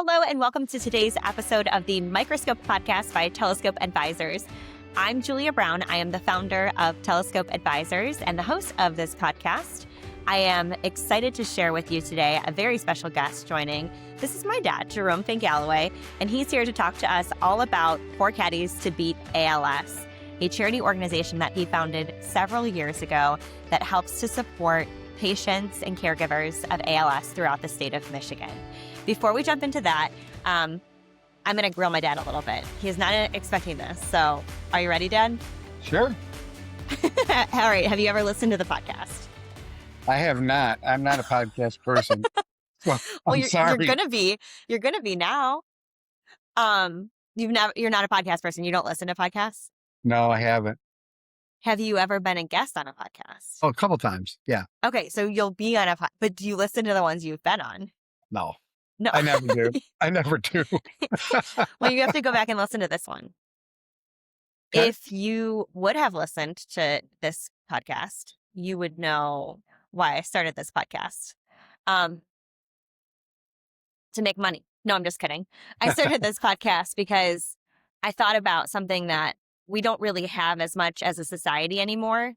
Hello, and welcome to today's episode of the Microscope Podcast by Teloscope Advisors. I'm Julia Brown. I am the founder of Teloscope Advisors and the host of this podcast. I am excited to share with you today a very special guest joining. This is my dad, Jerome Vangheluwe, and he's here to talk to us all about Four Caddies to Beat ALS, a charity organization that he founded several years ago that helps to support patients and caregivers of ALS throughout the state of Michigan. Before we jump into that, I'm going to grill my dad a little bit. He's not expecting this. So are you ready, Dad? Sure. All right. Have you ever listened to the podcast? I have not. I'm not a podcast person. Well, you're going to be. You're going to be now. You're not a podcast person. You don't listen to podcasts? No, I haven't. Have you ever been a guest on a podcast? Oh, a couple times. Yeah. Okay. So you'll be on but do you listen to the ones you've been on? No. No. I never do. I never do. Well, you have to go back and listen to this one. Okay. If you would have listened to this podcast, you would know why I started this podcast. To make money. No, I'm just kidding. I started this podcast because I thought about something that we don't really have as much as a society anymore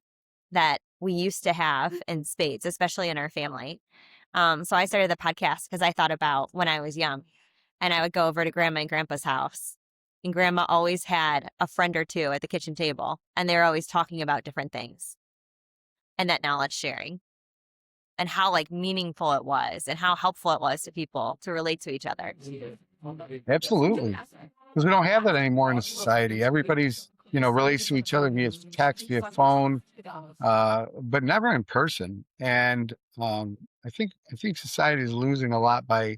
that we used to have in spades, especially in our family. So I started the podcast because I thought about when I was young and I would go over to Grandma and Grandpa's house, and Grandma always had a friend or two at the kitchen table, and they were always talking about different things and that knowledge sharing and how meaningful it was and how helpful it was to people to relate to each other. Absolutely. Because we don't have that anymore in the society. Everybody's, relates to each other via text, via phone, but never in person. And I think society is losing a lot by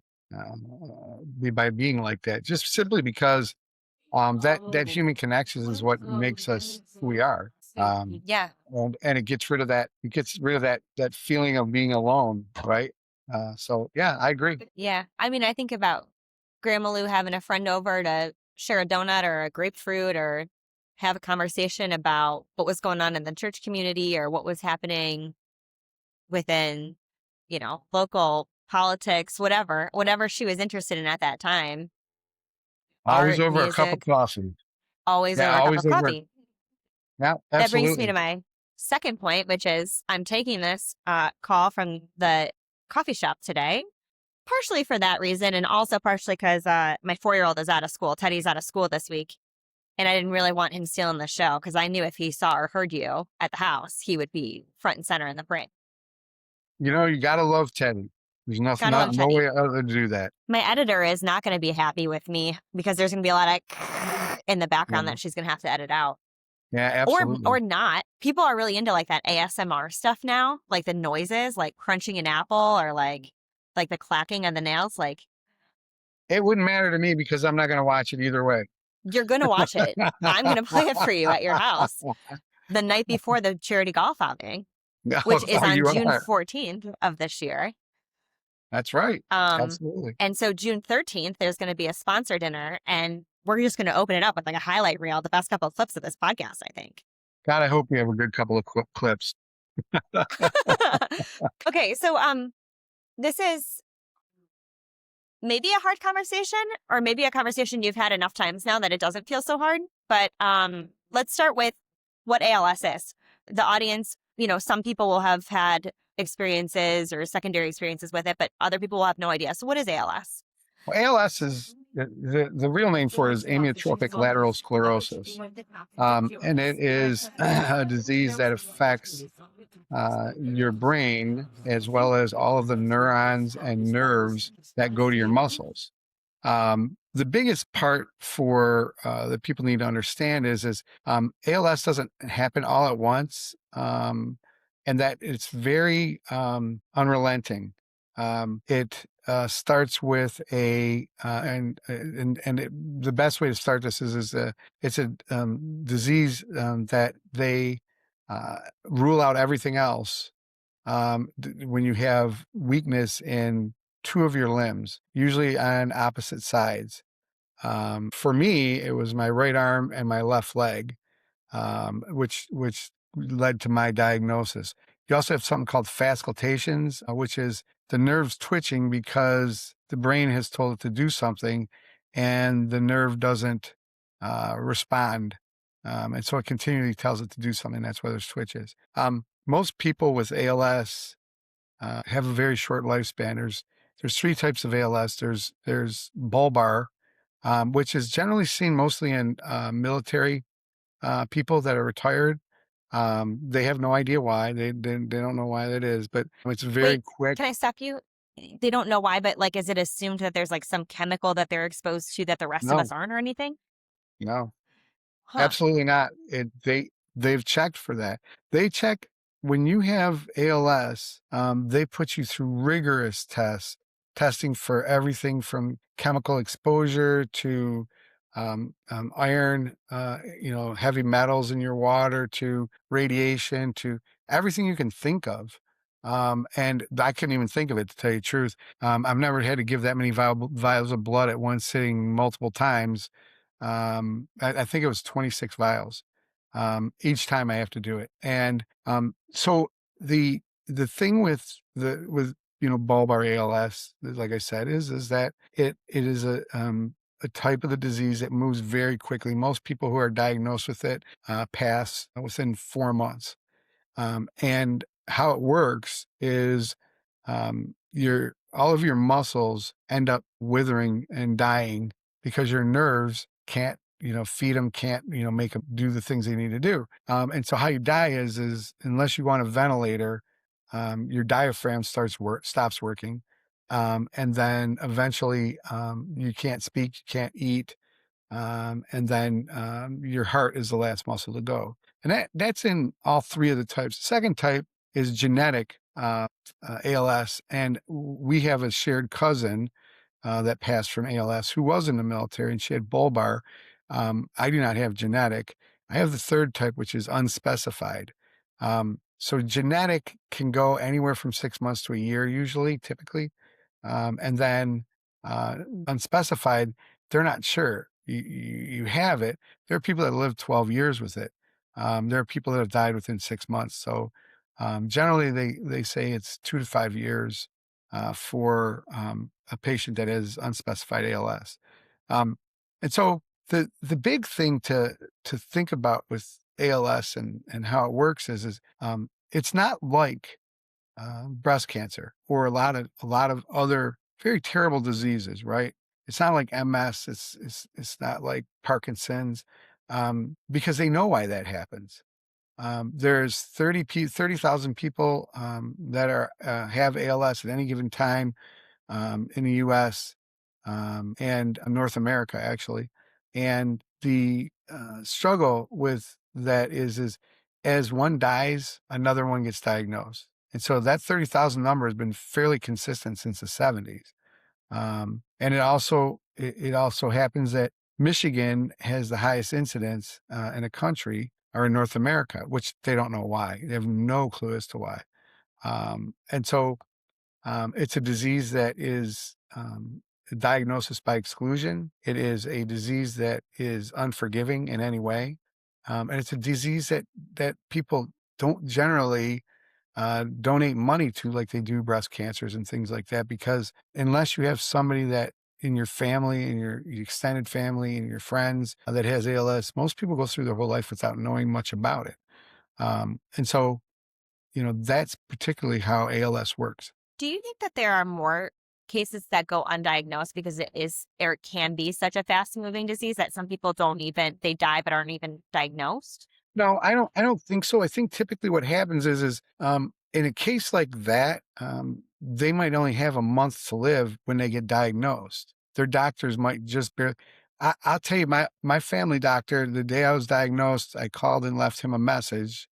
being like that, just simply because that human connection is what makes us who we are. Yeah. And it gets rid of that. It gets rid of that feeling of being alone, right? So yeah, I agree. Yeah, I mean, I think about Grandma Lou having a friend over to share a donut or a grapefruit or have a conversation about what was going on in the church community or what was happening within, local politics, whatever she was interested in at that time. Always Art, over music, a cup of coffee. Always over a cup of coffee. Yeah, absolutely. That brings me to my second point, which is I'm taking this call from the coffee shop today, partially for that reason and also partially because my 4-year-old is out of school. Teddy's out of school this week. And I didn't really want him stealing the show because I knew if he saw or heard you at the house, he would be front and center in the frame. You got to love Teddy. There's no way other to do that. My editor is not going to be happy with me because there's going to be a lot of in the background that she's going to have to edit out. Yeah, absolutely. Or not. People are really into that ASMR stuff now, like the noises, like crunching an apple or like the clacking of the nails. It wouldn't matter to me because I'm not going to watch it either way. You're going to watch it. I'm going to play it for you at your house the night before the charity golf outing, which is on June 14th of this year. That's right. Absolutely. And so June 13th, there's going to be a sponsor dinner, and we're just going to open it up with a highlight reel, the best couple of clips of this podcast, I think. God, I hope we have a good couple of clips. Okay, so this is maybe a hard conversation or maybe a conversation you've had enough times now that it doesn't feel so hard. But let's start with what ALS is. The audience, some people will have had experiences or secondary experiences with it, but other people will have no idea. So what is ALS? Well, ALS is the real name for it is amyotrophic lateral sclerosis. And it is a disease that affects your brain as well as all of the neurons and nerves that go to your muscles. The biggest part for that people need to understand is ALS doesn't happen all at once, and that it's very unrelenting. It starts with the best way to start this is it's a disease that they rule out everything else when you have weakness in two of your limbs, usually on opposite sides. For me, it was my right arm and my left leg, which led to my diagnosis. You also have something called fasciculations, which is the nerves twitching because the brain has told it to do something and the nerve doesn't respond. And so it continually tells it to do something. That's why there's switches. Most people with ALS have a very short lifespan. There's three types of ALS. There's bulbar, which is generally seen mostly in military people that are retired. They have no idea why. They don't know why that is, but it's very Wait, quick. can I stop you? They don't know why, but like, is it assumed that there's like some chemical that they're exposed to that the rest of No, us aren't or anything? no. Huh. Absolutely not. They've checked for that. They check when you have ALS. They put you through rigorous testing for everything from chemical exposure to iron, heavy metals in your water, to radiation, to everything you can think of. And I couldn't even think of it, to tell you the truth. I've never had to give that many vials of blood at one sitting multiple times. I think it was 26 vials each time I have to do it. And so the thing with bulbar ALS, like I said, is that it is a type of the disease that moves very quickly. Most people who are diagnosed with it pass within 4 months. And how it works is all of your muscles end up withering and dying because your nerves can't feed them, can't make them do the things they need to do. And so how you die is unless you want a ventilator, your diaphragm stops working, and then eventually you can't speak, you can't eat, and then your heart is the last muscle to go. And that's in all three of the types. The second type is genetic ALS, and we have a shared cousin that passed from ALS who was in the military, and she had bulbar. I do not have genetic. I have the third type, which is unspecified. So genetic can go anywhere from 6 months to a year, usually, typically. And then unspecified, they're not sure. You have it. There are people that live 12 years with it. There are people that have died within 6 months. So generally, they say it's 2 to 5 years for a patient that has unspecified ALS. And so the big thing to think about with ALS and how it works is it's not like breast cancer or a lot of other very terrible diseases, right? It's not like MS. It's not like Parkinson's, because they know why that happens. There's 30,000 people that have ALS at any given time in the U.S. And North America, actually. And the struggle with that is as one dies, another one gets diagnosed. And so that 30,000 number has been fairly consistent since the 70s. And it also happens that Michigan has the highest incidence in the country or in North America, which they don't know why. They have no clue as to why. And so it's a disease that is a diagnosis by exclusion. It is a disease that is unforgiving in any way. And it's a disease that people don't generally donate money to like they do breast cancers and things like that, because unless you have somebody that in your family, in your extended family, and your friends that has ALS, most people go through their whole life without knowing much about it. And so, that's particularly how ALS works. Do you think that there are more cases that go undiagnosed because it is or it can be such a fast moving disease that some people they die but aren't even diagnosed? No, I don't think so. I think typically what happens is in a case like that, they might only have a month to live when they get diagnosed. Their doctors might just barely. I'll tell you, my family doctor, the day I was diagnosed, I called and left him a message.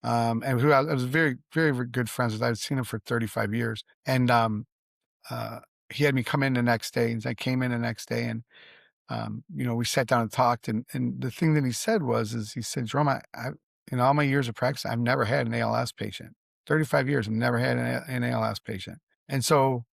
And who I was very, very, very good friends with. I'd seen him for 35 years. And he had me come in the next day. And I came in the next day, and we sat down and talked. And the thing that he said he said, Jerome, I in all my years of practice, I've never had an ALS patient. 35 years, I've never had an ALS patient. And so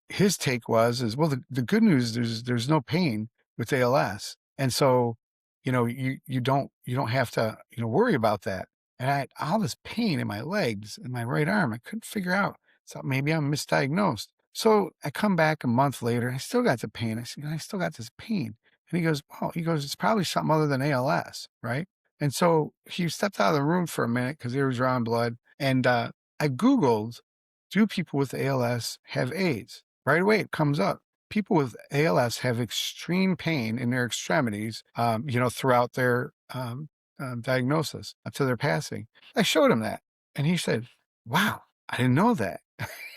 his take was well, the good news is there's no pain with ALS. And so, you don't have to, worry about that. And I had all this pain in my legs and my right arm. I couldn't figure out. So maybe I'm misdiagnosed. So I come back a month later, I still got the pain. I said, I still got this pain. And he goes, well, it's probably something other than ALS, right? And so he stepped out of the room for a minute because he was drawing blood. And I Googled, do people with ALS have AIDS? Right away, it comes up. People with ALS have extreme pain in their extremities, throughout their diagnosis up to their passing. I showed him that. And he said, wow, I didn't know that.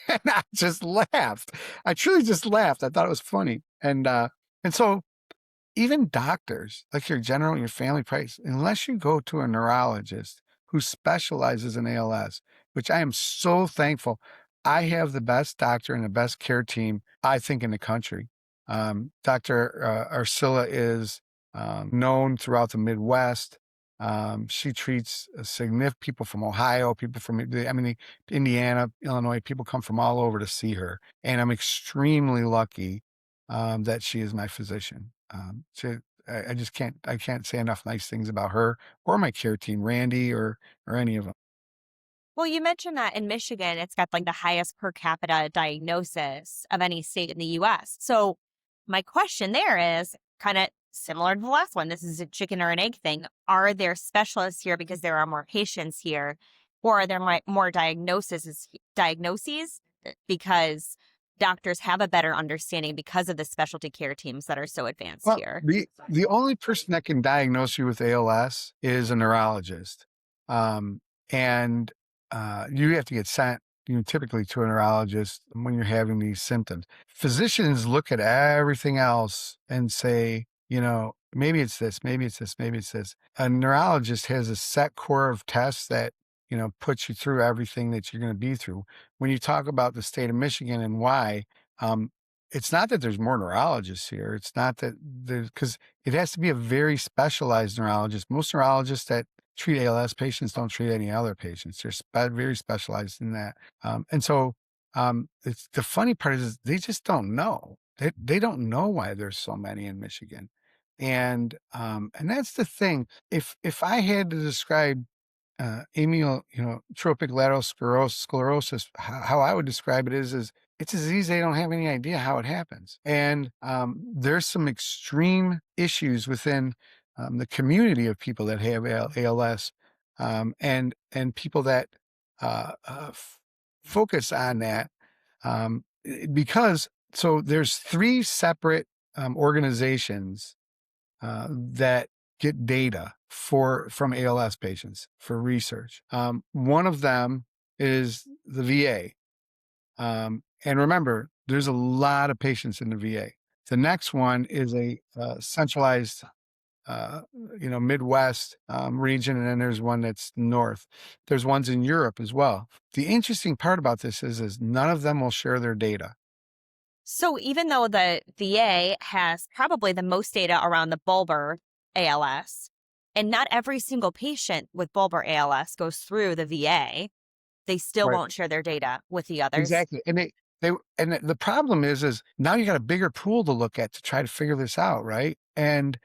And I just laughed. I truly just laughed. I thought it was funny. And so even doctors, like your general and your family practice, unless you go to a neurologist who specializes in ALS, which I am so thankful, I have the best doctor and the best care team, I think, in the country. Dr. Arcilla is known throughout the Midwest. She treats significant people from Ohio, people from, Indiana, Illinois. People come from all over to see her. And I'm extremely lucky that she is my physician. I can't say enough nice things about her or my care team, Randy or any of them. Well, you mentioned that in Michigan, it's got like the highest per capita diagnosis of any state in the US. So my question there is kind of similar to the last one. This is a chicken or an egg thing. Are there specialists here because there are more patients here, or are there more diagnoses because doctors have a better understanding because of the specialty care teams that are so advanced here? The only person that can diagnose you with ALS is a neurologist. And you have to get sent, typically to a neurologist when you're having these symptoms. Physicians look at everything else and say, maybe it's this, maybe it's this, maybe it's this. A neurologist has a set core of tests that, puts you through everything that you're going to be through. When you talk about the state of Michigan and why, it's not that there's more neurologists here. It's not that because it has to be a very specialized neurologist. Most neurologists that treat ALS patients don't treat any other patients. They're very specialized in that. And so it's the funny part is they just don't know. They don't know why there's so many in Michigan. And that's the thing. If I had to describe amyotrophic lateral sclerosis, how I would describe it is it's a disease they don't have any idea how it happens. And there's some extreme issues within the community of people that have ALS, and people that focus on that, because so there's 3 separate organizations that get data from ALS patients for research. One of them is the VA. And remember, there's a lot of patients in the VA. The next one is a centralized, Midwest region, and then there's one that's north. There's ones in Europe as well. The interesting part about this is none of them will share their data. So even though the VA has probably the most data around the bulbar ALS, and not every single patient with bulbar ALS goes through the VA, they still Right. won't share their data with the others. Exactly. And the problem is now you got a bigger pool to look at to try to figure this out, right? And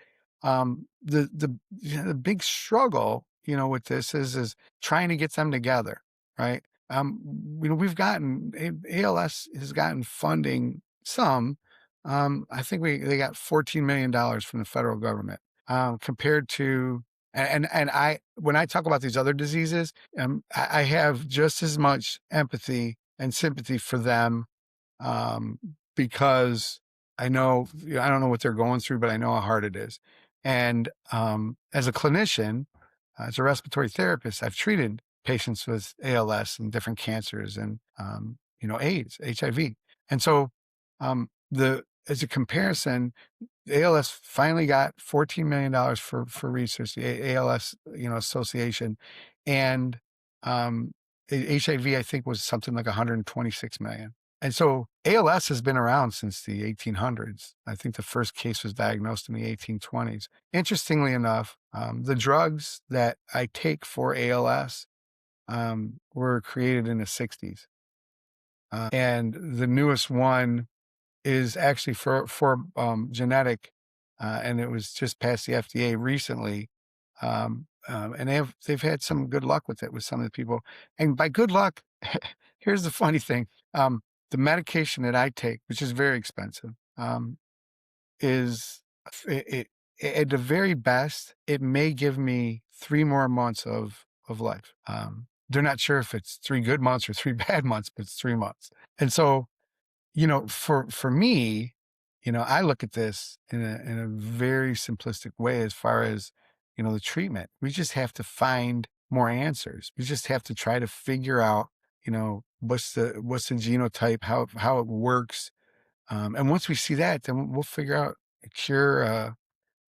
the big struggle, with this is trying to get them together, right? We've gotten ALS has gotten funding some. I think they got $14 million from the federal government, compared to, and when I talk about these other diseases, I have just as much empathy and sympathy for them, because I know, I don't know what they're going through, but I know how hard it is. And as a clinician, as a respiratory therapist, I've treated patients with ALS and different cancers and, AIDS, HIV. And so as a comparison, ALS finally got $14 million for research, the ALS, association. And HIV, I think, was something like 126 million. And so ALS has been around since the 1800s. I think the first case was diagnosed in the 1820s. Interestingly enough, the drugs that I take for ALS were created in the 60s. And the newest one is actually for genetic, and it was just past the FDA recently. And they've had some good luck with it with some of the people. And by good luck, here's the funny thing. the medication that I take, which is very expensive, is at the very best, it may give me 3 more months of life. They're not sure if it's 3 good months or 3 bad months, but it's 3 months. And so, for me, I look at this in a very simplistic way as far as, the treatment. We just have to find more answers. We just have to try to figure out, what's the genotype, how it works. And once we see that, then we'll figure out a cure.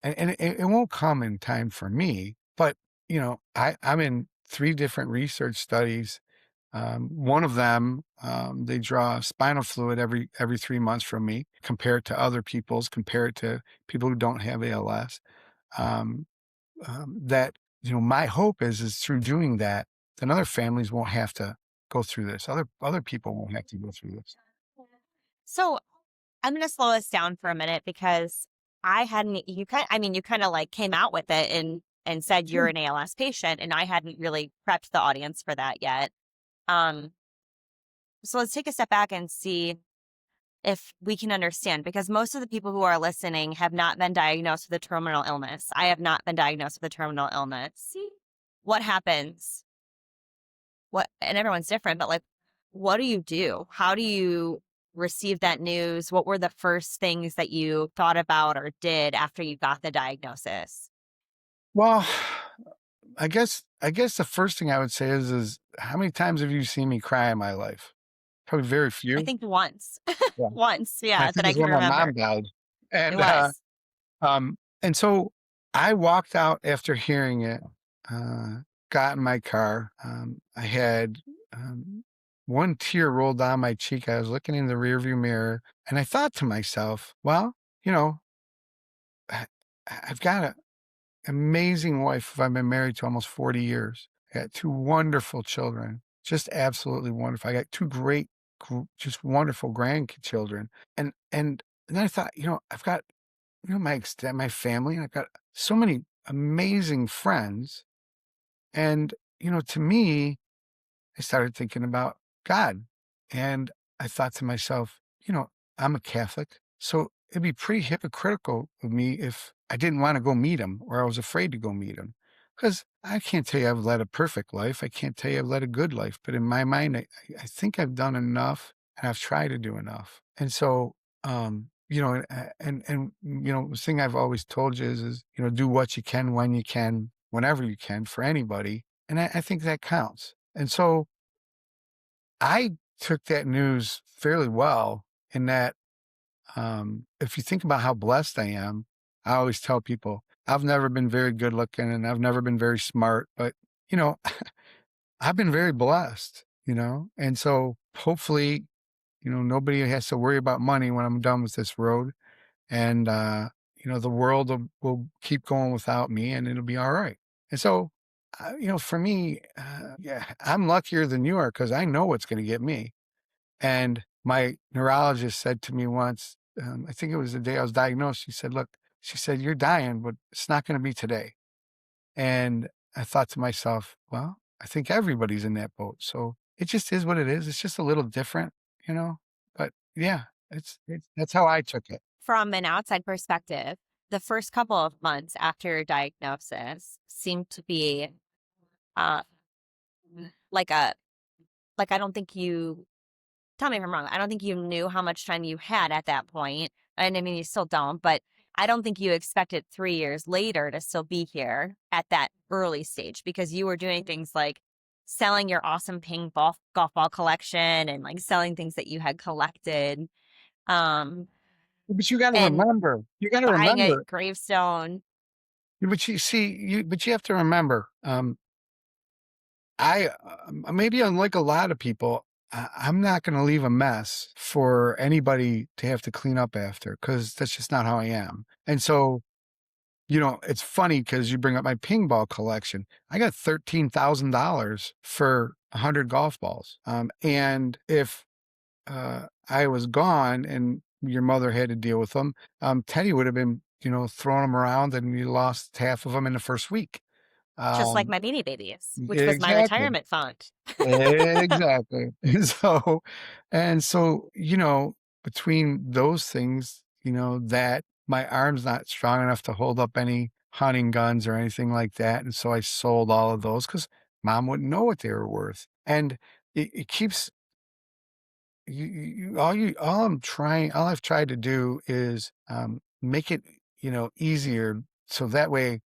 And it won't come in time for me, but I'm in 3 different research studies. One of them, they draw spinal fluid every 3 months from me, compared to other people's, compared to people who don't have ALS. Um, that my hope is through doing that, then other families won't have to go through this. Other people won't have to go through this. So I'm going to slow us down for a minute because you kind of like came out with it and said you're an ALS patient, and I hadn't really prepped the audience for that yet. So let's take a step back and see if we can understand, because most of the people who are listening have not been diagnosed with a terminal illness. I have not been diagnosed with a terminal illness. What happens? And everyone's different, but like, what do you do? How do you receive that news? What were the first things that you thought about or did after you got the diagnosis? Well, I guess the first thing I would say is how many times have you seen me cry in my life? Probably very few. I think once. Yeah. Once, I think that I it's can when my remember. mom died. It And was. and so I walked out after hearing it, got in my car. I had one tear roll down my cheek. I was looking in the rearview mirror, and I thought to myself, well, I've got an amazing wife who I've been married to almost 40 years. I got 2 wonderful children, just absolutely wonderful. I got 2 great, just wonderful grandchildren. And then I thought, I've got, my family, and I've got so many amazing friends. And, to me, I started thinking about God. And I thought to myself, I'm a Catholic, so it'd be pretty hypocritical of me if I didn't want to go meet him, or I was afraid to go meet him. Because I can't tell you I've led a perfect life. I can't tell you I've led a good life. But in my mind, I think I've done enough, and I've tried to do enough. And so, the thing I've always told you is, do what you can, when you can, whenever you can, for anybody. And I think that counts. And so I took that news fairly well, in that, if you think about how blessed I am, I always tell people I've never been very good looking, and I've never been very smart, but I've been very blessed, and so hopefully, nobody has to worry about money when I'm done with this road, and, the world will keep going without me, and it'll be all right. And so, for me, yeah, I'm luckier than you are, because I know what's going to get me. And my neurologist said to me once, I think it was the day I was diagnosed, she said, you're dying, but it's not going to be today. And I thought to myself, well, I think everybody's in that boat. So it just is what it is. It's just a little different, but yeah, that's how I took it. From an outside perspective, the first couple of months after your diagnosis seemed to be like I don't think you, tell me if I'm wrong, I don't think you knew how much time you had at that point. And I mean, you still don't, but I don't think you expected 3 years later to still be here at that early stage, because you were doing things like selling your awesome ping golf ball collection, and like selling things that you had collected. But you got to And remember, buying a gravestone. but you have to remember, I maybe unlike a lot of people, I'm not going to leave a mess for anybody to have to clean up after, because that's just not how I am. And so, it's funny because you bring up my ping ball collection. I got $13,000 for 100 golf balls. And if I was gone and your mother had to deal with them, Teddy would have been, throwing them around, and you lost half of them in the first week. Just like Um, my Beanie Babies, which was my exactly. retirement font. Exactly. And so, between those things, that my arm's not strong enough to hold up any hunting guns or anything like that. And so I sold all of those because mom wouldn't know what they were worth. And it keeps all I've tried to do is make it, easier. So that way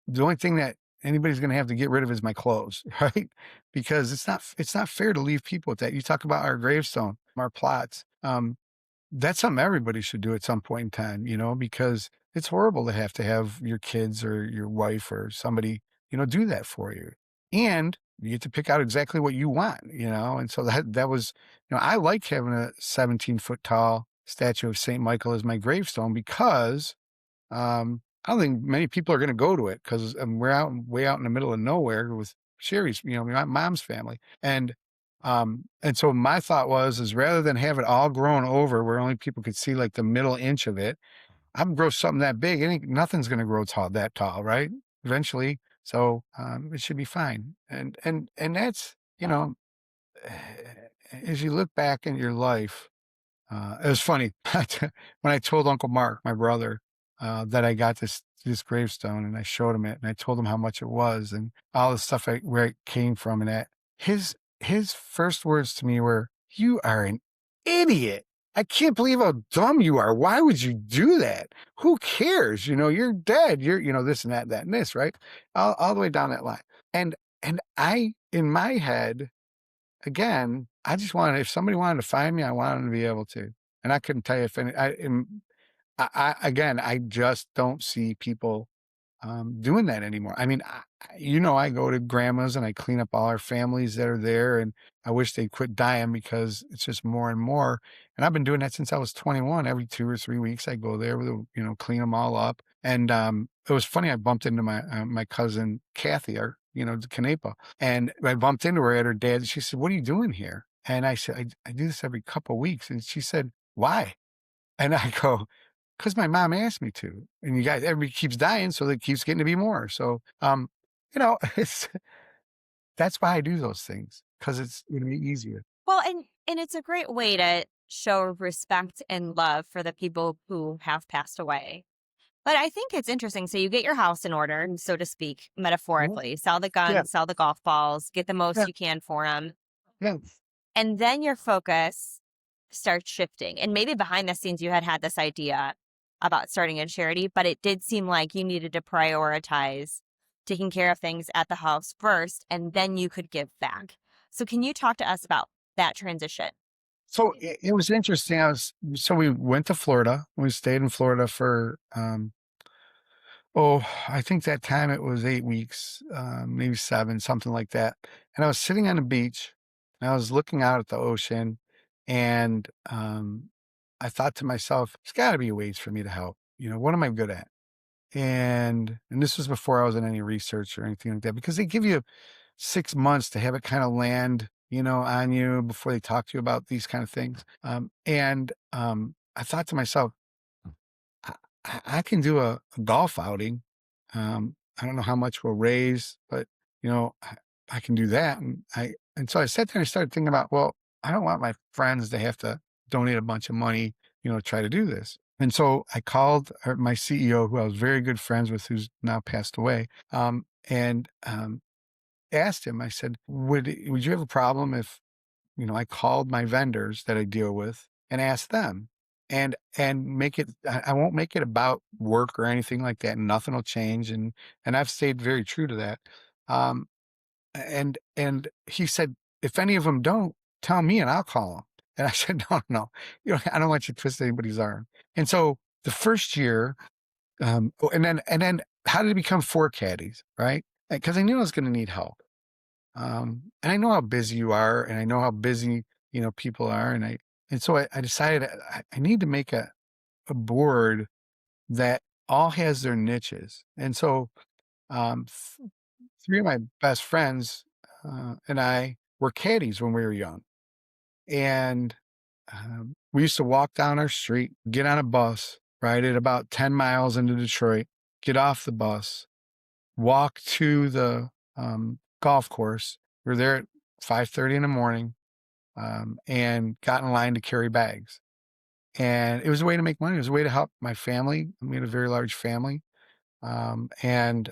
the only thing that anybody's going to have to get rid of is my clothes, right? Because it's not fair to leave people with that. You talk about our gravestone, our plots. That's something everybody should do at some point in time, because it's horrible to have your kids or your wife or somebody, do that for you. And you get to pick out exactly what you want, and so that was, I like having a 17-foot tall statue of St. Michael as my gravestone because I don't think many people are going to go to it because we're way out in the middle of nowhere with Sherry's, my mom's family. And so my thought is rather than have it all grown over where only people could see like the middle inch of it, I'm grow something that big. Nothing's going to grow that tall, right? Eventually. So, it should be fine. And that's, as you look back in your life, it was funny when I told Uncle Mark, my brother, that I got this gravestone, and I showed him it, and I told him how much it was, and all the stuff where it came from, and that his first words to me were, "You are an idiot. I can't believe how dumb you are. Why would you do that? Who cares? You're dead. You're this and that and this, right? All the way down that line." And I, in my head, again, I just wanted, if somebody wanted to find me, I wanted them to be able to. And I couldn't tell you if any, again, I just don't see people doing that anymore. I mean, I go to grandma's and I clean up all our families that are there, and I wish they'd quit dying because it's just more and more. And I've been doing that since I was 21. Every 2 or 3 weeks, I go there with, clean them all up. And it was funny. I bumped into my cousin Kathy, Canepa, and I bumped into her at her dad's. She said, "What are you doing here?" And I said, I do this every couple of weeks." And she said, "Why?" And I go, "'Cause my mom asked me to, and everybody keeps dying, so it keeps getting to be more." So, it's that's why I do those things, because it's gonna be easier. Well, and it's a great way to show respect and love for the people who have passed away. But I think it's interesting. So you get your house in order, so to speak, Mhm. metaphorically, sell the Yeah, guns, sell the golf balls, get the most yeah, you can for them. yeah. And then your focus starts shifting. And maybe behind the scenes, you had this idea about starting a charity, but it did seem like you needed to prioritize taking care of things at the house first, and then you could give back. So can you talk to us about that transition? So it was interesting. So we went to Florida. We stayed in Florida for, I think that time it was 8 weeks, maybe 7, something like that. And I was sitting on the beach, and I was looking out at the ocean, and I thought to myself, "There's got to be ways for me to help. What am I good at?" And this was before I was in any research or anything like that, because they give you 6 months to have it kind of land, on you before they talk to you about these kind of things. And I thought to myself, I, I can do a golf outing. I don't know how much we'll raise, but I can do that. And so I sat there and I started thinking about, well, I don't want my friends to have to donate a bunch of money, to try to do this. And so I called my CEO, who I was very good friends with, who's now passed away, and asked him. I said, "Would you have a problem if I called my vendors that I deal with and asked them, and make it? I won't make it about work or anything like that. Nothing will change, and I've stayed very true to that." Um, and he said, "If any of them don't, tell me and I'll call them." And I said, "No, no, I don't want you to twist anybody's arm." And so the first year, and then how did it become Four Caddies, right? Because I knew I was going to need help. And I know how busy you are, and I know how busy, people are. And so I decided I need to make a board that all has their niches. And so, th- 3 of my best friends, and I were caddies when we were young. And, we used to walk down our street, get on a bus, right, at about 10 miles into Detroit, get off the bus, walk to the golf course. We were there at 5:30 in the morning, and got in line to carry bags. And it was a way to make money. It was a way to help my family. We had a very large family. It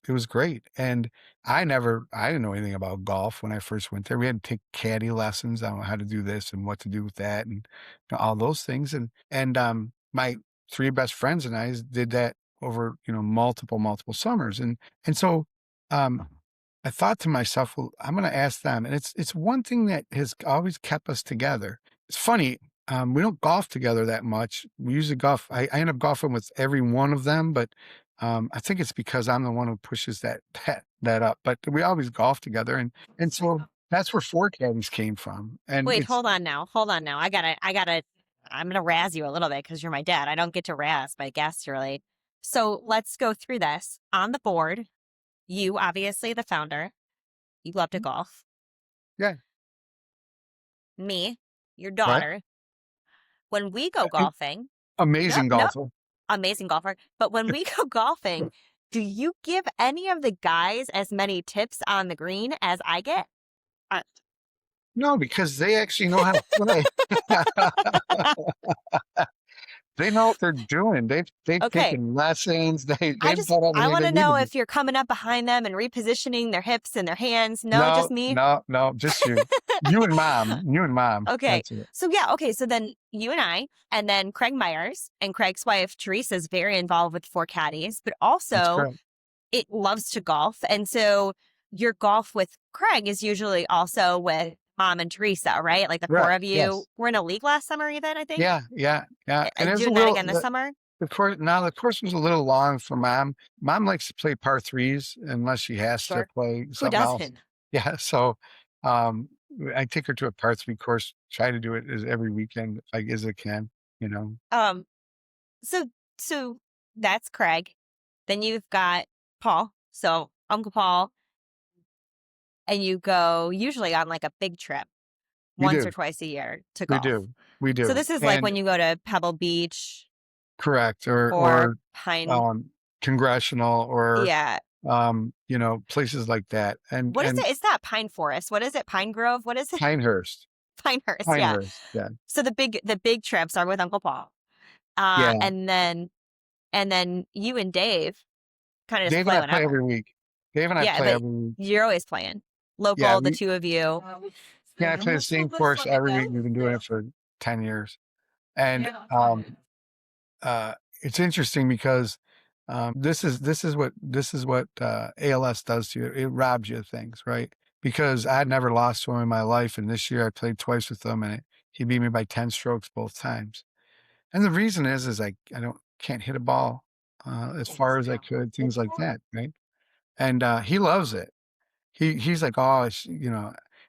was great. And I didn't know anything about golf when I first went there. We had to take caddy lessons. I don't know how to do this and what to do with that and all those things. And my three best friends and I did that over, multiple summers. And so, I thought to myself, well, I'm going to ask them. And it's one thing that has always kept us together. It's funny. We don't golf together that much. We usually golf. I end up golfing with every one of them, but I think it's because I'm the one who pushes that up. But we always golf together, and so that's where Four Caddies came from. And Wait, hold on now. I'm gonna razz you a little bit because you're my dad. I don't get to razz my guests really. So let's go through this. On the board, you obviously the founder. You love to golf. Yeah. Me, your Right? daughter. When we go golfing, Amazing golfer. amazing golfer. But when we go golfing, do you give any of the guys as many tips on the green as I get? No, because they actually know how to play. They know what they're doing. They've Okay. taken lessons. They've I done want everything to they know need to if you're coming up behind them and repositioning their hips and their hands. No, do. just me. No, just you. You and mom. Okay. That's it. So yeah, okay. So then you and I, and then Craig Myers and Craig's wife, Teresa, is very involved with Four Caddies, but That's also correct. it loves to golf. And so your golf with Craig is usually also with Mom and Teresa, right? Like the four Right. of you Yes. were in a league last summer even, I think. Yeah. And it was a Doing that little, again this summer. the course was a little long for mom. Mom likes to play par threes unless she has to Sure. play Who something else. doesn't? Yeah. So, I take her to a par three course, try to do it every weekend as I can, So that's Craig. Then you've got Paul. So Uncle Paul. And you go usually on like a big trip We once do. or twice a year to We golf. do. So this is like And when you go to Pebble Beach correct. Or or Pine. Congressional or, Yeah. places like that. And What is it? It's not Pine Forest. What is it? Pine Grove? What is it? Pinehurst. Pinehurst. Yeah. Yeah. So the big trips are with Uncle Paul. Yeah. And then you and Dave kind of just Dave play and I play whenever. every week. Dave and I Yeah, play but every week. you're always playing. Local, Yeah, the two of you. I play the same course every week. We've been doing it for 10 years. And it's interesting because this is what ALS does to you. It robs you of things, right? Because I'd never lost to him in my life, and this year I played twice with him, and he beat me by 10 strokes both times. And the reason is I can't hit a ball as far as I could, things like that, right? And he loves it. He's like, oh,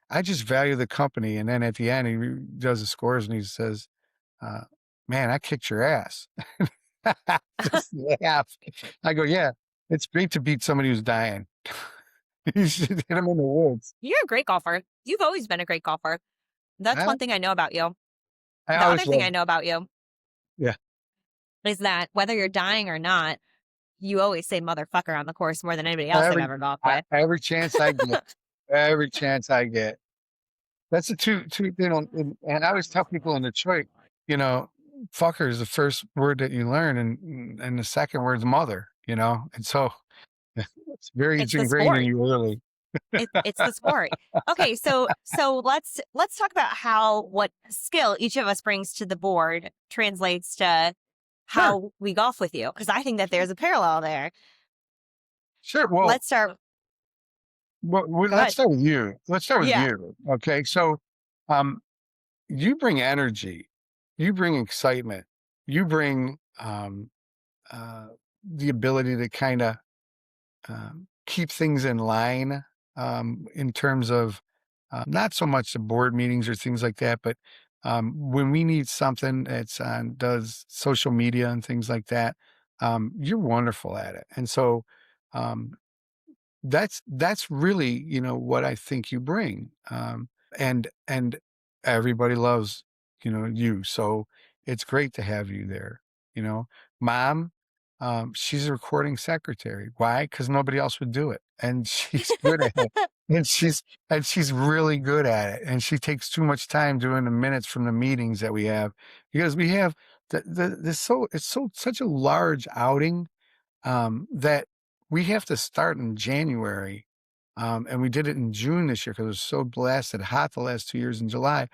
I just value the company. And then at the end, he does the scores and he says, man, I kicked your ass. Just laugh. I go, yeah, it's great to beat somebody who's dying. You should hit him in the woods. You're a great golfer. You've always been a great golfer. That's one thing I know about you. I The always other thing love- I know about you Yeah. is that whether you're dying or not, you always say motherfucker on the course more than anybody else I've ever golfed with. Every chance I get. Every chance I get. That's the two, and I always tell people in Detroit, fucker is the first word that you learn, and the second word is mother, and so it's very It's the ingrained sport. in you early. It's the sport. Okay, so let's talk about what skill each of us brings to the board translates to how we golf with you, because I think that there's a parallel there. Sure. Well, Let's start. let's start with you. Yeah. You. Okay. So, you bring energy, you bring excitement, you bring the ability to kind of keep things in line in terms of not so much the board meetings or things like that, but when we need something that's does social media and things like that, you're wonderful at it. And so that's really, what I think you bring. And everybody loves, you. So it's great to have you there. Mom, she's a recording secretary. Why? Because nobody else would do it, and she's good at it. And she's really good at it. And she takes too much time doing the minutes from the meetings that we have, because we have such a large outing, that we have to start in January. And we did it in June this year because it was so blasted hot the last 2 years in July.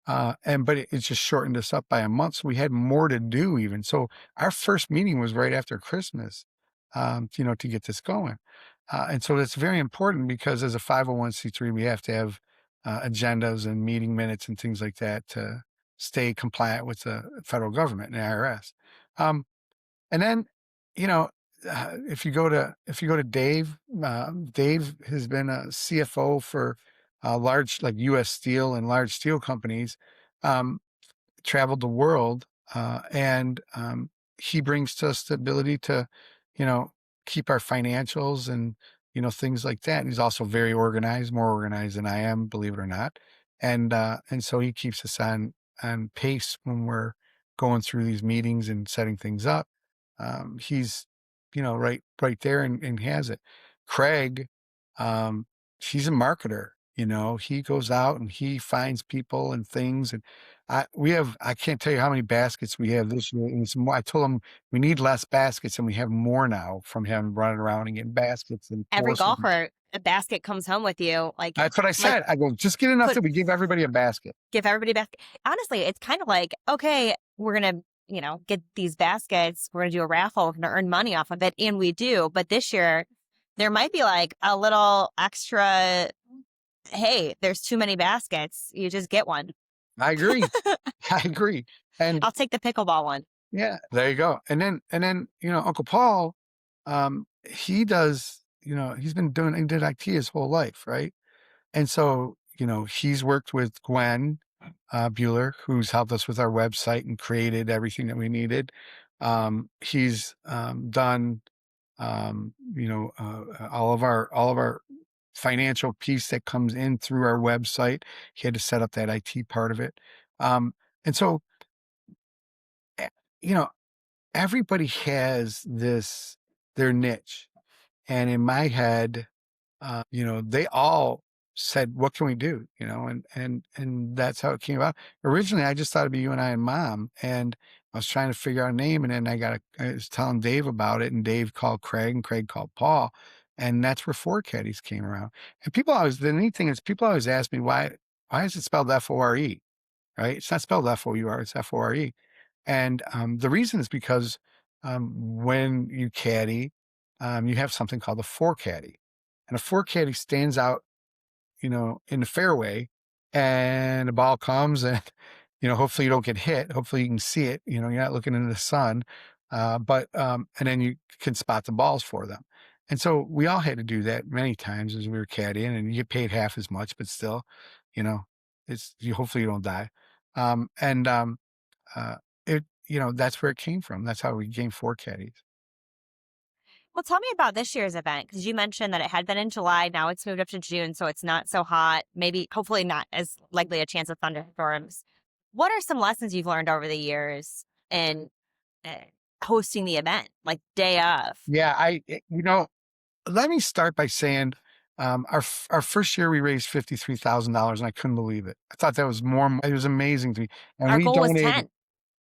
But it just shortened us up by a month. So we had more to do even. So our first meeting was right after Christmas, to get this going. And so that's very important, because as a 501c3, we have to have agendas and meeting minutes and things like that to stay compliant with the federal government and the IRS. And then, you know, if you go to Dave, Dave has been a CFO for large, like U.S. Steel and large steel companies, traveled the world, and he brings to us the ability to, keep our financials and, things like that. And he's also very organized, more organized than I am, believe it or not. And so he keeps us on pace when we're going through these meetings and setting things up. He's, right there and has it. Craig, he's a marketer. He goes out and he finds people and things. And I can't tell you how many baskets we have this year. And it's more, I told him we need less baskets, and we have more now from him running around and getting baskets. And Every golfer, a basket comes home with you. Like, that's what I said. I go, just get enough that we give everybody a basket. Give everybody a basket. Honestly, it's kind of like, okay, we're going to, get these baskets. We're going to do a raffle. We're going to earn money off of it. And we do. But this year, there might be like a little extra, hey, there's too many baskets. You just get one. I agree. I agree. And I'll take the pickleball one. Yeah, there you go. And then, Uncle Paul, he does, he did IT his whole life, right? And so, he's worked with Gwen Bueller, who's helped us with our website and created everything that we needed. He's done, all of our financial piece that comes in through our website. He had to set up that IT part of it. And so, everybody has their niche. And in my head, they all said, what can we do? And that's how it came about. Originally, I just thought it'd be you and I and Mom. And I was trying to figure out a name. And then I was telling Dave about it, and Dave called Craig, and Craig called Paul. And that's where Four Caddies came around. And the neat thing is, people always ask me, why is it spelled F-O-R-E? Right? It's not spelled F-O-U-R, it's F-O-R-E. And the reason is because when you caddy, you have something called a four caddy. And a four caddy stands out, in the fairway, and the ball comes, and, hopefully you don't get hit. Hopefully you can see it. You're not looking into the sun. And then you can spot the balls for them. And so we all had to do that many times as we were caddying, and you get paid half as much, but still, hopefully you don't die. That's where it came from. That's how we gained Four Caddies. Well, tell me about this year's event, because you mentioned that it had been in July. Now it's moved up to June, so it's not so hot. Maybe, hopefully not as likely a chance of thunderstorms. What are some lessons you've learned over the years in hosting the event, like day of? Yeah, let me start by saying, our first year we raised $53,000, and I couldn't believe it. I thought that was it was amazing to me. And our we goal donated, was 10.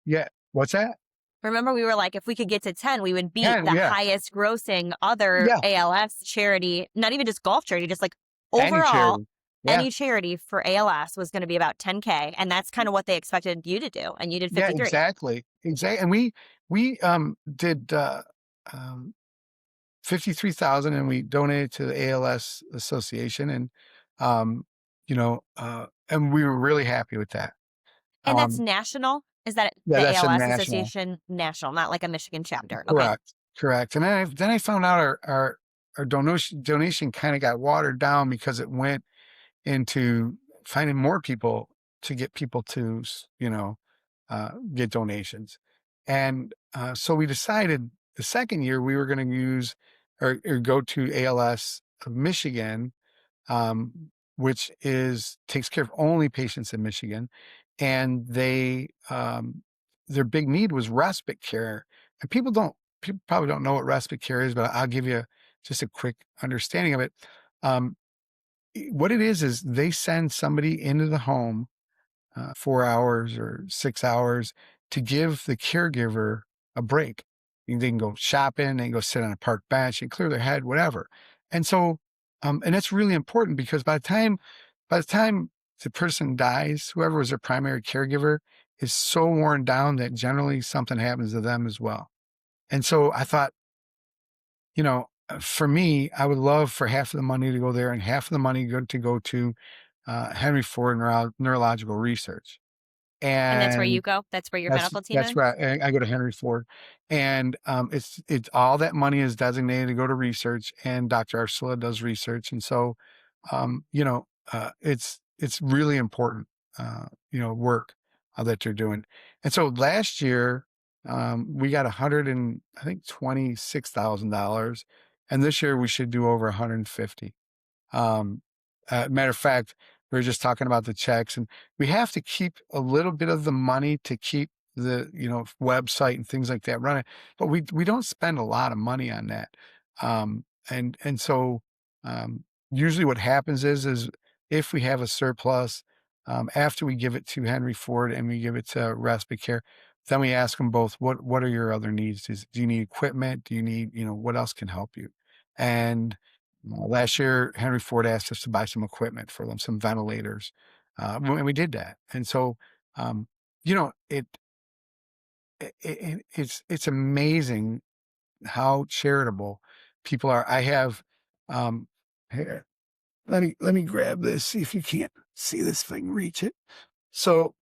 Yeah. What's that? Remember, we were like, if we could get to 10, we would beat 10, the yeah. highest grossing other ALS charity, not even just golf charity, just like overall, any charity for ALS was going to be about 10K. And that's kind of what they expected you to do. And you did 53. Yeah, exactly. And we did 53,000, and we donated to the ALS Association. And, and we were really happy with that. And that's national? Is that the ALS Association national, not like a Michigan chapter? Correct. And then I found out our donation kind of got watered down, because it went into finding more people to get people to, get donations. And so we decided the second year we were going to use or go to ALS of Michigan, which takes care of only patients in Michigan. And they, their big need was respite care. And people people probably don't know what respite care is, but I'll give you just a quick understanding of it. Um, what it is they send somebody into the home 4 hours or 6 hours to give the caregiver a break. They can go shopping, they can go sit on a park bench and clear their head, whatever. And so, and that's really important because by the time the person dies, whoever was their primary caregiver is so worn down that generally something happens to them as well. And so I thought, for me, I would love for half of the money to go there and half of the money to go to Henry Ford Neurological Research. And that's where you And go? That's where your that's medical team that's is? right. I go to Henry Ford, and it's all that money is designated to go to research, and Dr. Ursula does research, and so it's really important work that they're doing. And so last year we got $126,000, and this year we should do over 150. Matter of fact, we were just talking about the checks, and we have to keep a little bit of the money to keep the website and things like that running, but we don't spend a lot of money on that. And so usually what happens is if we have a surplus, after we give it to Henry Ford and we give it to Respite Care, then we ask them both, what are your other needs? Do you need equipment? Do you need, what else can help you? And last year, Henry Ford asked us to buy some equipment for them, some ventilators, and we did that. And so, um, you know, it's amazing how charitable people are. I have, here, let me grab this. See if you can't see this thing. Reach it. So,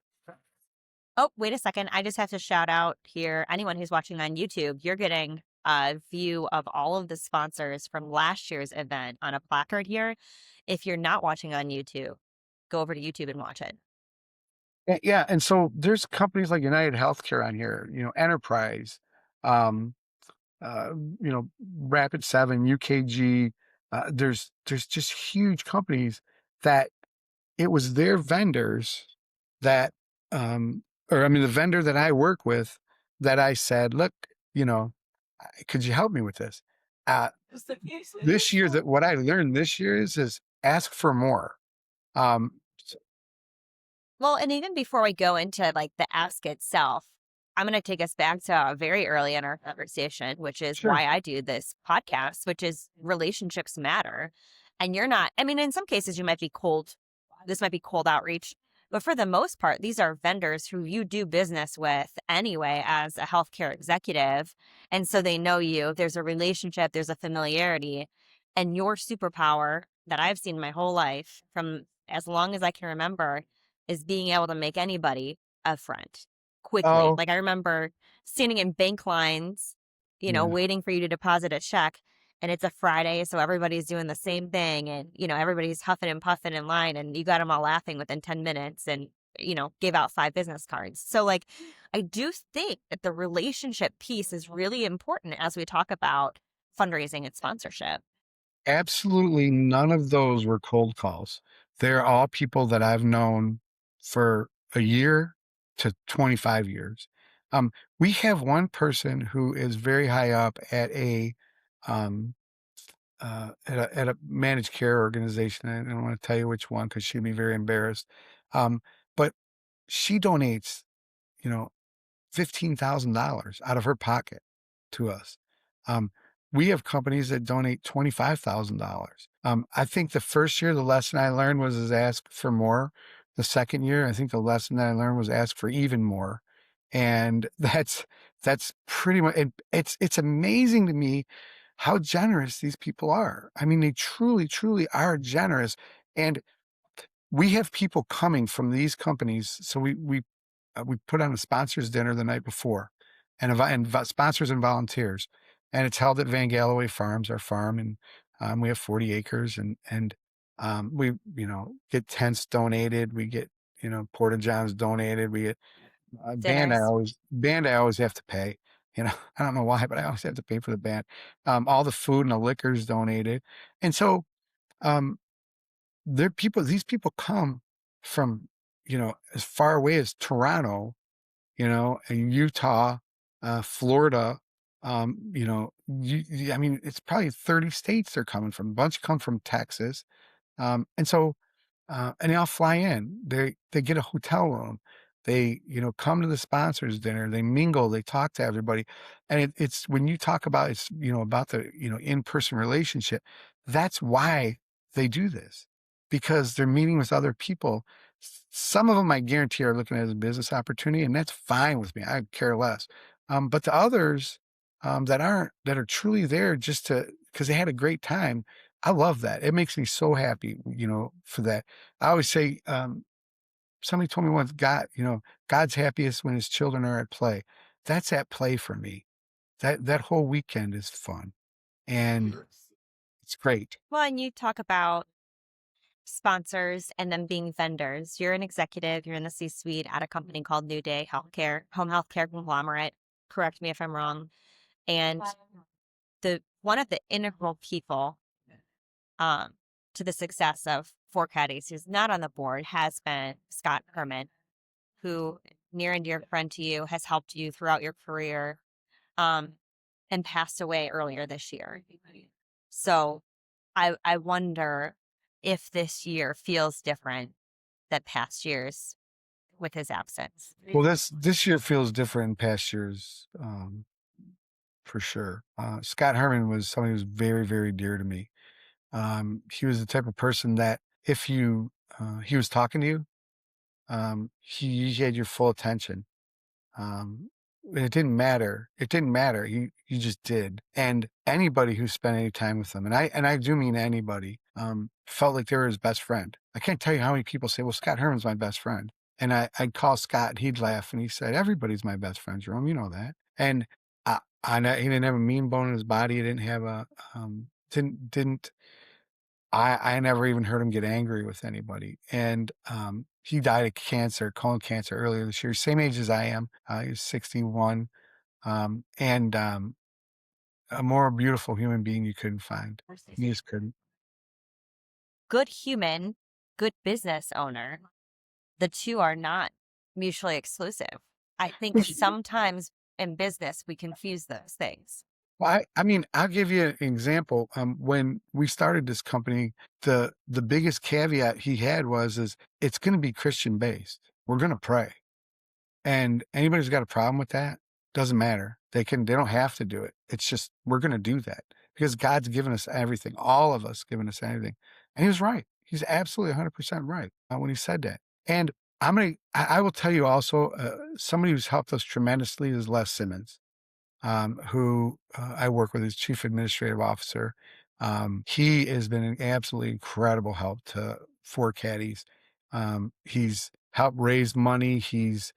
Oh, wait a second. I just have to shout out here. Anyone who's watching on YouTube, you're getting a view of all of the sponsors from last year's event on a placard here. If you're not watching on YouTube, go over to YouTube and watch it. yeah, and so there's companies like United Healthcare on here, Enterprise, um, uh, Rapid 7, UKG. There's just huge companies that it was their vendors that, the vendor that I work with that I said, look, could you help me with this? This year, that what I learned this year is ask for more. Um, Well, and even before we go into like the ask itself, I'm going to take us back to very early in our conversation, which is sure. why I do this podcast, which is relationships matter. And you're not, I mean, in some cases, you might be cold. This might be cold outreach. But for the most part, these are vendors who you do business with anyway as a healthcare executive. And so they know you. There's a relationship, there's a familiarity. And your superpower that I've seen my whole life from as long as I can remember is being able to make anybody a friend quickly. Oh, Like I remember standing in bank lines, yeah. waiting for you to deposit a check. And it's a Friday, so everybody's doing the same thing. And, everybody's huffing and puffing in line, and you got them all laughing within 10 minutes and, gave out 5 business cards. So, like, I do think that the relationship piece is really important as we talk about fundraising and sponsorship. Absolutely none of those were cold calls. They're all people that I've known for a year to 25 years. We have one person who is very high up at um, a managed care organization. I don't want to tell you which one because she'd be very embarrassed. But she donates, you know, $15,000 out of her pocket to us. Um, we have companies that donate $25,000. I think the first year, the lesson I learned was ask for more. The second year, I think the lesson that I learned was ask for even more. And that's pretty much, it's amazing to me how generous these people are. I mean, they truly, truly are generous. And we have people coming from these companies. So we put on a sponsors dinner the night before, and sponsors and volunteers, and it's held at Vangheluwe Farms, our farm, and we have 40 acres, and we get tents donated, we get porta johns donated, we get band. Dinners. I always have to pay. I don't know why, but I always have to pay for the band. All the food and the liquor is donated, and so um, these people come from, as far away as Toronto, and Utah, Florida, I mean, it's probably 30 states they're coming from. A bunch come from Texas. And so, and they all fly in. They get a hotel room. They, come to the sponsors dinner. They mingle. They talk to everybody, and it's when you talk about it's, about the in-person relationship. That's why they do this, because they're meeting with other people. Some of them, I guarantee, are looking at it as a business opportunity, and that's fine with me. I care less. But the others that aren't, that are truly there just because they had a great time. I love that. It makes me so happy, for that. I always say, somebody told me once, God's happiest when his children are at play. That's at play for me. That whole weekend is fun and it's great. Well, and you talk about sponsors and them being vendors. You're an executive, you're in the C-suite at a company called New Day Healthcare, home healthcare conglomerate. Correct me if I'm wrong. And the one of the integral people to the success of Four Caddies, who's not on the board, has been Scott Herman, who, near and dear friend to you, has helped you throughout your career, and passed away earlier this year. So I wonder if this year feels different than past years with his absence. Well, this year feels different than past years, for sure. Scott Herman was somebody who was very, very dear to me. He was the type of person that if he was talking to you, he had your full attention. And it didn't matter. It didn't matter. You just did. And anybody who spent any time with him, and I do mean anybody, felt like they were his best friend. I can't tell you how many people say, well, Scott Herman's my best friend. And I'd call Scott and he'd laugh and he said, everybody's my best friend, Jerome, you know that. And he didn't have a mean bone in his body. He didn't have I never even heard him get angry with anybody. And he died of cancer, colon cancer, earlier this year, same age as I am. He was 61. And a more beautiful human being you couldn't find. You just couldn't. Good human, good business owner. The two are not mutually exclusive. I think sometimes in business we confuse those things. Well, I mean, I'll give you an example. When we started this company, the biggest caveat he had is it's going to be Christian based. We're going to pray. And anybody who's got a problem with that, doesn't matter. They don't have to do it. It's just, we're going to do that because God's given us everything. All of us given us everything. And he was right. He's absolutely 100% right when he said that. And I will tell you also, somebody who's helped us tremendously is Les Simmons. Who I work with as chief administrative officer. He has been an absolutely incredible help to Four Caddies. He's helped raise money. He's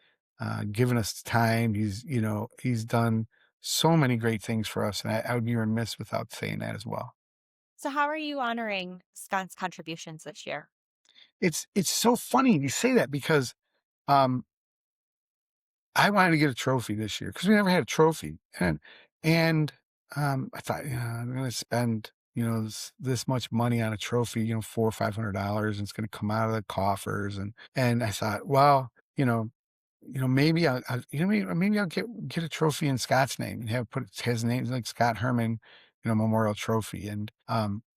given us time. He's done so many great things for us. And I would be remiss without saying that as well. So how are you honoring Scott's contributions this year? It's so funny you say that because I wanted to get a trophy this year because we never had a trophy. And I thought, I'm going to spend, this much money on a trophy, $400 or $500, and it's going to come out of the coffers. And I thought, well, maybe maybe I'll get a trophy in Scott's name and have put his name, like Scott Herman, Memorial Trophy. And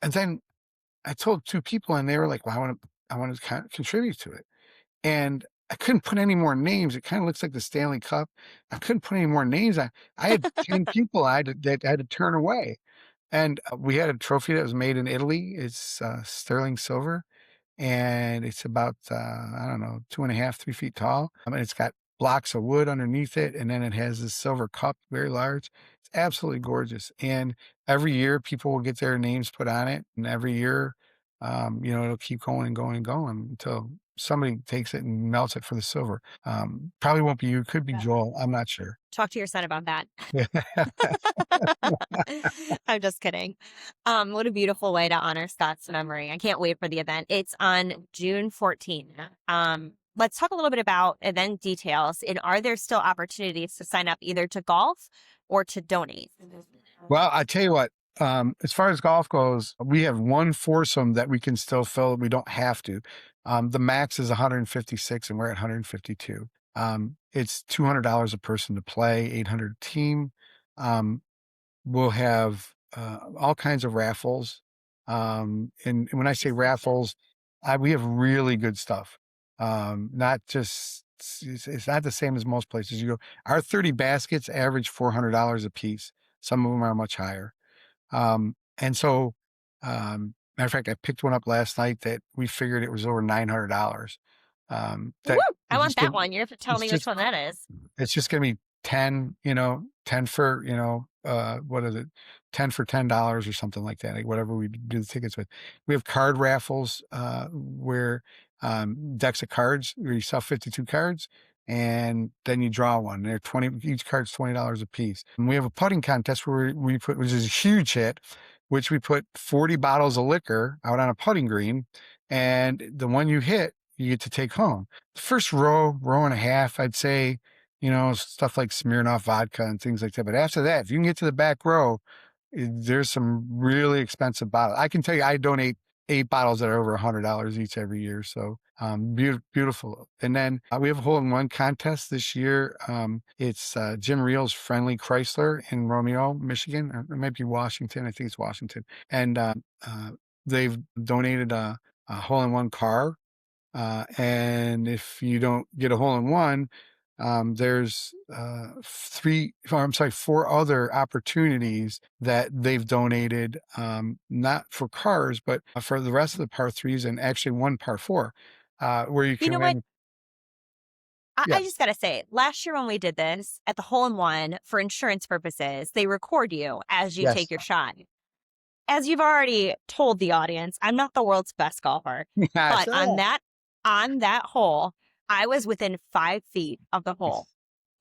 then I told two people and they were like, well, I want to contribute to it. And I couldn't put any more names. It kind of looks like the Stanley Cup. I couldn't put any more names. I had 10 people I had to turn away. And we had a trophy that was made in Italy. It's sterling silver. And it's about, 2.5, 3 feet tall. And it's got blocks of wood underneath it. And then it has this silver cup, very large. It's absolutely gorgeous. And every year people will get their names put on it. And every year, it'll keep going and going and going until somebody takes it and melts it for the silver. Probably won't be you. Could be Joel. I'm not sure. Talk to your son about that. I'm just kidding. What a beautiful way to honor Scott's memory. I can't wait for the event. It's on June 14th. Let's talk a little bit about event details. And are there still opportunities to sign up either to golf or to donate? Well, I tell you what, as far as golf goes, we have one foursome that we can still fill. We don't have to. The max is 156 and we're at 152. It's $200 a person to play, 800 team. we'll have all kinds of raffles. And when I say raffles, we have really good stuff. Not just, it's not the same as most places. You go, our 30 baskets average $400 a piece. Some of them are much higher. And so, matter of fact, I picked one up last night that we figured it was over $900. Woo! I want that one. You have to tell me which one that is. It's just going to be 10, 10 for, what is it? 10 for $10 or something like that, like whatever we do the tickets with. We have card raffles, where, decks of cards where you sell 52 cards and then you draw one. They're 20, each card's $20 a piece. And we have a putting contest where we put, which is a huge hit, which we put 40 bottles of liquor out on a putting green, and the one you hit, you get to take home. The first row and a half, I'd say, stuff like Smirnoff vodka and things like that. But after that, if you can get to the back row, there's some really expensive bottles. I can tell you, I donate 8 bottles that are over $100 each every year. So beautiful. And then we have a hole-in-one contest this year. It's Jim Reel's Friendly Chrysler in Romeo, Michigan. Or it might be Washington. I think it's Washington. And they've donated a hole-in-one car. And if you don't get a hole-in-one, there's 4 other opportunities that they've donated, not for cars, but for the rest of the par 3s, and actually one par 4, where you can You know what? win. I just got to say, last year when we did this at the hole-in-one, for insurance purposes, they record you as you take your shot. As you've already told the audience, I'm not the world's best golfer, but on that hole, I was within 5 feet of the hole.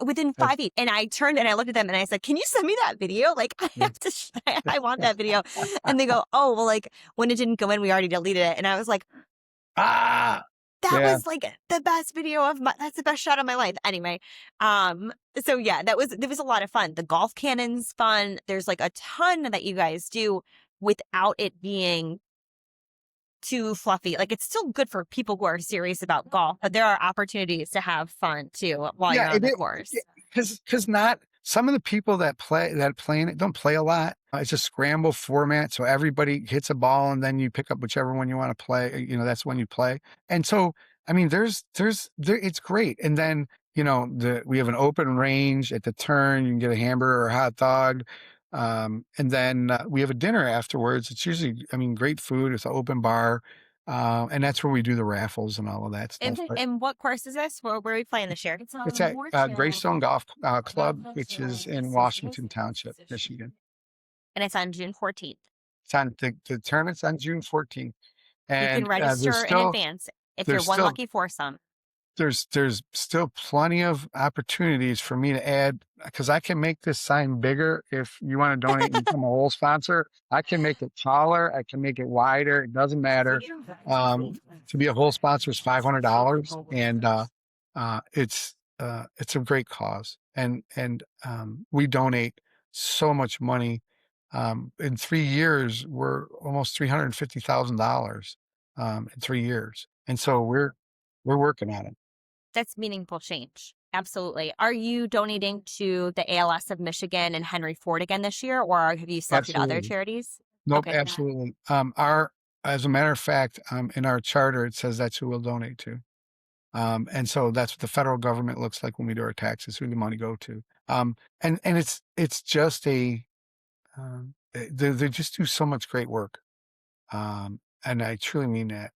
Within 5 feet. And I turned and I looked at them and I said, can you send me that video? Like, I want that video. And they go, oh, well, like, when it didn't go in, we already deleted it. And I was like, that was like the best video that's the best shot of my life. Anyway. So yeah, it was a lot of fun. The golf cannon's fun. There's like a ton that you guys do without it being too fluffy. Like, it's still good for people who are serious about golf, but there are opportunities to have fun too while you're on the course. Because not some of the people that play in it don't play a lot. It's a scramble format, so everybody hits a ball and then you pick up whichever one you want to play. That's when you play. And so, I mean, it's great. And then we have an open range at the turn. You can get a hamburger or a hot dog. And then we have a dinner afterwards. It's usually, great food. It's an open bar. And that's where we do the raffles and all of that stuff. And what course is this? Where are we playing this year? It's at Greystone Golf Club, which is in Washington Township, Michigan. And it's on June 14th. It's on the tournament's on June 14th. And you can register in advance if you're one lucky foursome. There's still plenty of opportunities for me to add, because I can make this sign bigger. If you want to donate and become a whole sponsor, I can make it taller. I can make it wider. It doesn't matter. To be a whole sponsor is $500, and it's a great cause. And we donate so much money. In 3 years, we're almost $350,000 in 3 years, and so we're working on it. That's meaningful change. Absolutely. Are you donating to the ALS of Michigan and Henry Ford again this year, or have you stepped to other charities? Nope, okay. Absolutely. As a matter of fact, in our charter, it says that's who we'll donate to. And so that's what the federal government looks like when we do our taxes, who the money go to. And it's just they just do so much great work. And I truly mean that.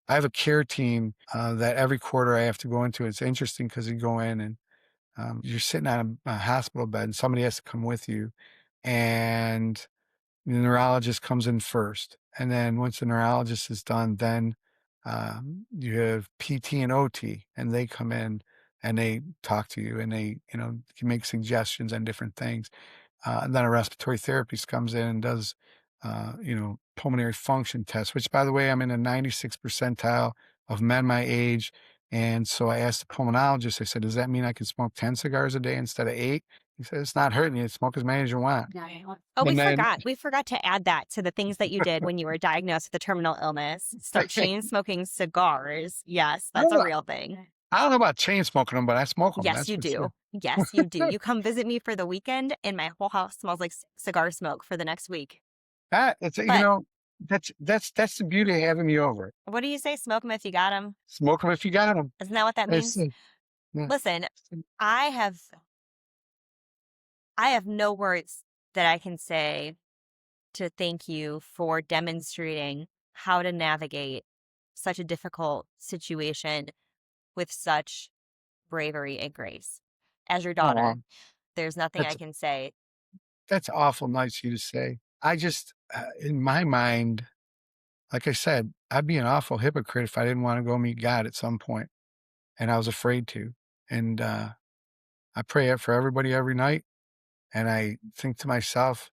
I have a care team that every quarter I have to go into. It's interesting because you go in and you're sitting on a hospital bed and somebody has to come with you, and the neurologist comes in first. And then once the neurologist is done, then you have PT and OT, and they come in and they talk to you and they, can make suggestions on different things. And then a respiratory therapist comes in and does, pulmonary function tests, which, by the way, I'm in a 96th percentile of men my age. And so I asked the pulmonologist, I said, does that mean I can smoke 10 cigars a day instead of 8? He said, it's not hurting you. Smoke as many as you want. Oh, we forgot to add that to the things that you did when you were diagnosed with a terminal illness. Start chain smoking cigars. Yes, that's a real thing. I don't know about chain smoking them, but I smoke them. Yes, That's you for do. sure. Yes, you do. You come visit me for the weekend, and my whole house smells like cigar smoke for the next week. It's But that's the beauty of having me over. what do you say? Smoke them if you got them. Smoke them if you got them. Isn't that what that means? Yeah. Listen, I have no words that I can say to thank you for demonstrating how to navigate such a difficult situation with such bravery and grace. As your Oh, daughter, there's nothing I that's can say. that's awful nice of you to say. I just, in my mind, like I said, I'd be an awful hypocrite if I didn't want to go meet God at some point, and I was afraid to. And I pray it for everybody every night, and I think to myself,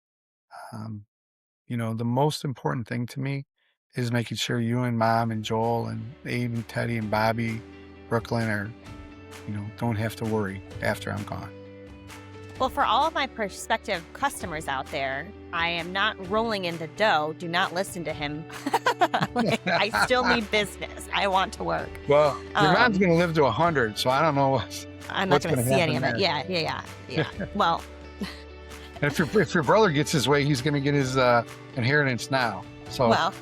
um, the most important thing to me is making sure you and Mom and Joel and Abe and Teddy and Bobby, Brooklyn are, don't have to worry after I'm gone. Well, for all of my prospective customers out there, I am not rolling in the dough. Do not listen to him. I still need business. I want to work. Well, your mom's going to live to 100, so I don't know I'm not going to see any of happen it. there. Yeah. Well, And if your brother gets his way, he's going to get his inheritance now. So, well,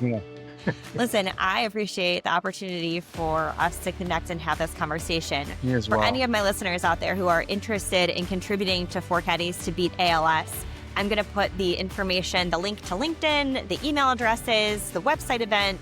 listen, I appreciate the opportunity for us to connect and have this conversation. Me as For well. any of my listeners out there who are interested in contributing to Four Caddies to beat ALS, I'm going to put the information, the link to LinkedIn, the email addresses, the website event,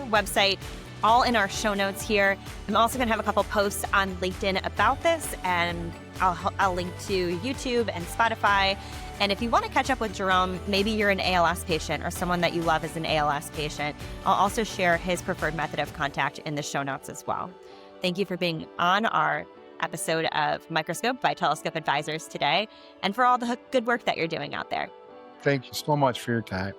website, all in our show notes here. I'm also going to have a couple posts on LinkedIn about this, and I'll link to YouTube and Spotify. And if you want to catch up with Jerome, maybe you're an ALS patient or someone that you love is an ALS patient, I'll also share his preferred method of contact in the show notes as well. Thank you for being on our episode of Microscope by Teloscope Advisors today, and for all the good work that you're doing out there. Thank you so much for your time.